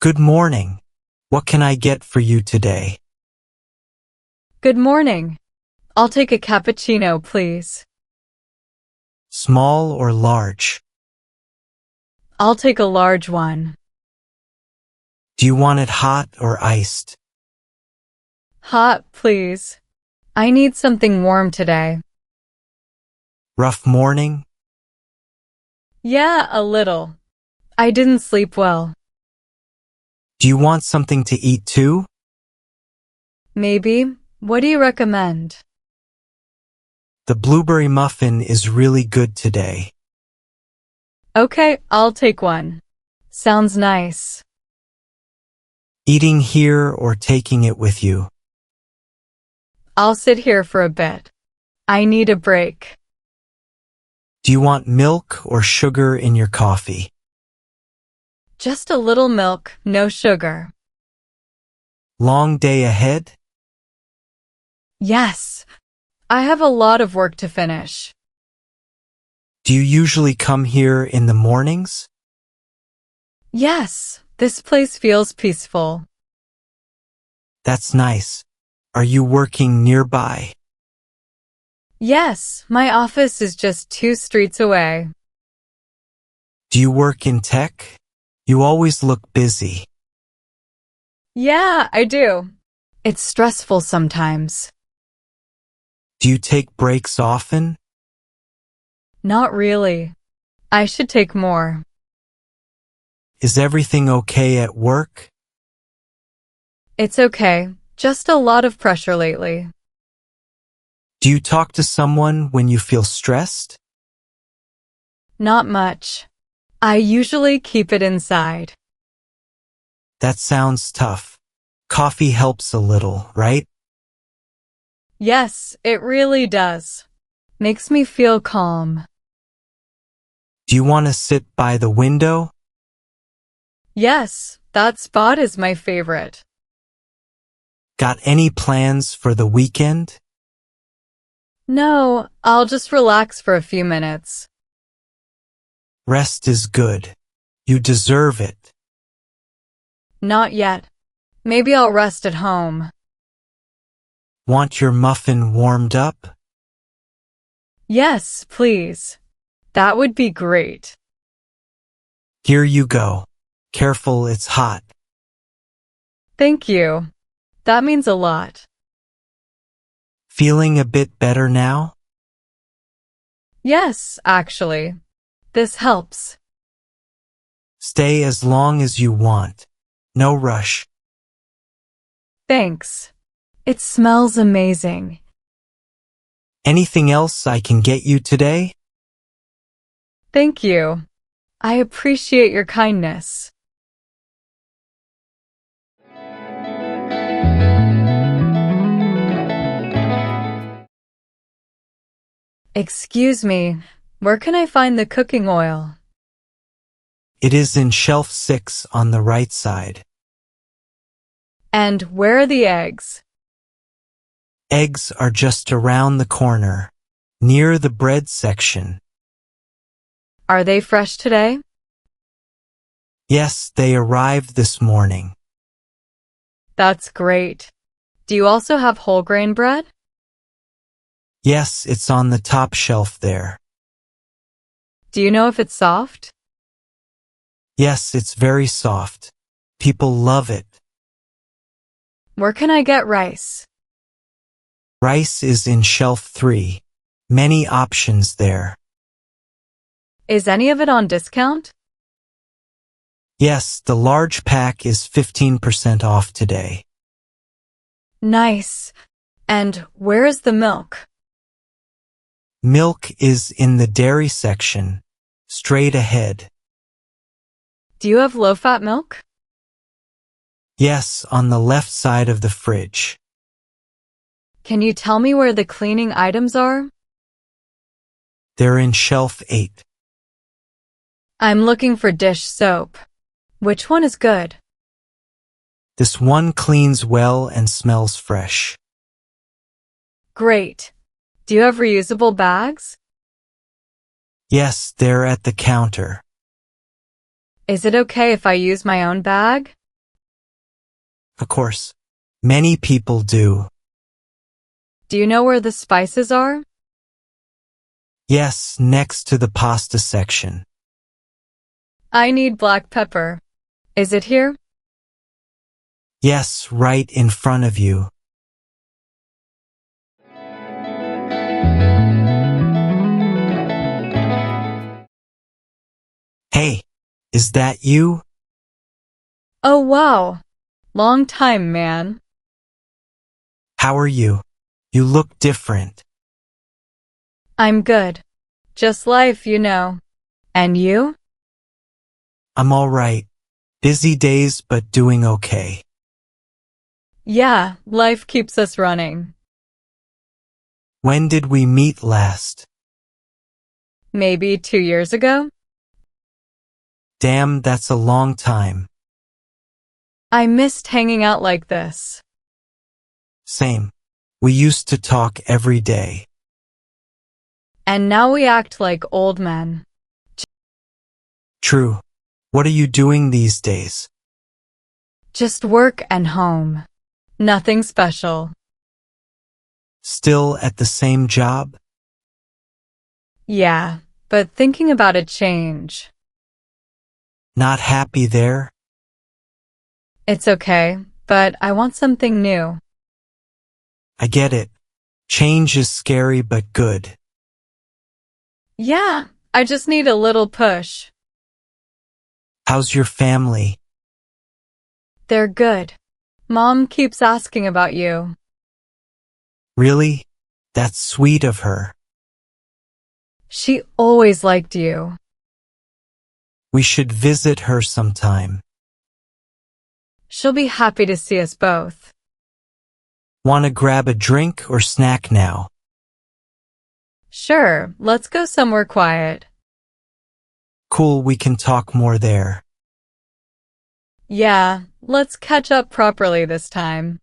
Good morning. What can I get for you today? Good morning. I'll take a cappuccino, please. Small or large? I'll take a large one. Do you want it hot or iced? Hot, please. I need something warm today. Rough morning? Yeah, a little. I didn't sleep well. Do you want something to eat too? Maybe. What do you recommend? The blueberry muffin is really good today. Okay, I'll take one. Sounds nice. Eating here or taking it with you? I'll sit here for a bit. I need a break. Do you want milk or sugar in your coffee? Just a little milk, no sugar. Long day ahead? Yes. I have a lot of work to finish. Do you usually come here in the mornings? Yes, this place feels peaceful. That's nice. Are you working nearby? Yes, my office is just 2 streets away. Do you work in tech? You always look busy. Yeah, I do. It's stressful sometimes. Do you take breaks often? Not really. I should take more. Is everything okay at work? It's okay, just a lot of pressure lately. Do you talk to someone when you feel stressed? Not much. I usually keep it inside. That sounds tough. Coffee helps a little, right? Yes, it really does. Makes me feel calm. Do you want to sit by the window? Yes, that spot is my favorite. Got any plans for the weekend? No, I'll just relax for a few minutes. Rest is good. You deserve it. Not yet. Maybe I'll rest at home. Want your muffin warmed up? Yes, please. That would be great. Here you go. Careful, it's hot. Thank you. That means a lot. Feeling a bit better now? Yes, actually. This helps. Stay as long as you want. No rush. Thanks. It smells amazing. Anything else I can get you today? Thank you. I appreciate your kindness. Excuse me, where can I find the cooking oil? It is in shelf 6 on the right side. And where are the eggs? Eggs are just around the corner, near the bread section. Are they fresh today? Yes, they arrived this morning. That's great. Do you also have whole grain bread? Yes, it's on the top shelf there. Do you know if it's soft? Yes, it's very soft. People love it. Where can I get rice? Rice is in shelf 3. Many options there. Is any of it on discount? Yes, the large pack is 15% off today. Nice. And where is the milk? Milk is in the dairy section, straight ahead. Do you have low-fat milk? Yes, on the left side of the fridge. Can you tell me where the cleaning items are? They're in shelf 8. I'm looking for dish soap. Which one is good? This one cleans well and smells fresh. Great. Do you have reusable bags? Yes, they're at the counter. Is it okay if I use my own bag? Of course, many people do. Do you know where the spices are? Yes, next to the pasta section. I need black pepper. Is it here? Yes, right in front of you. Hey, is that you? Oh wow. Long time, man. How are you? You look different. I'm good. Just life, you know. And you? I'm all right. Busy days, but doing okay. Yeah, life keeps us running. When did we meet last? Maybe 2 years ago? Damn, that's a long time. I missed hanging out like this. Same. We used to talk every day. And now we act like old men. True. What are you doing these days? Just work and home. Nothing special. Still at the same job? Yeah, but thinking about a change. Not happy there? It's okay, but I want something new. I get it. Change is scary but good. Yeah, I just need a little push. How's your family? They're good. Mom keeps asking about you. Really? That's sweet of her. She always liked you. We should visit her sometime. She'll be happy to see us both. Wanna grab a drink or snack now? Sure, let's go somewhere quiet. Cool, we can talk more there. Yeah, let's catch up properly this time.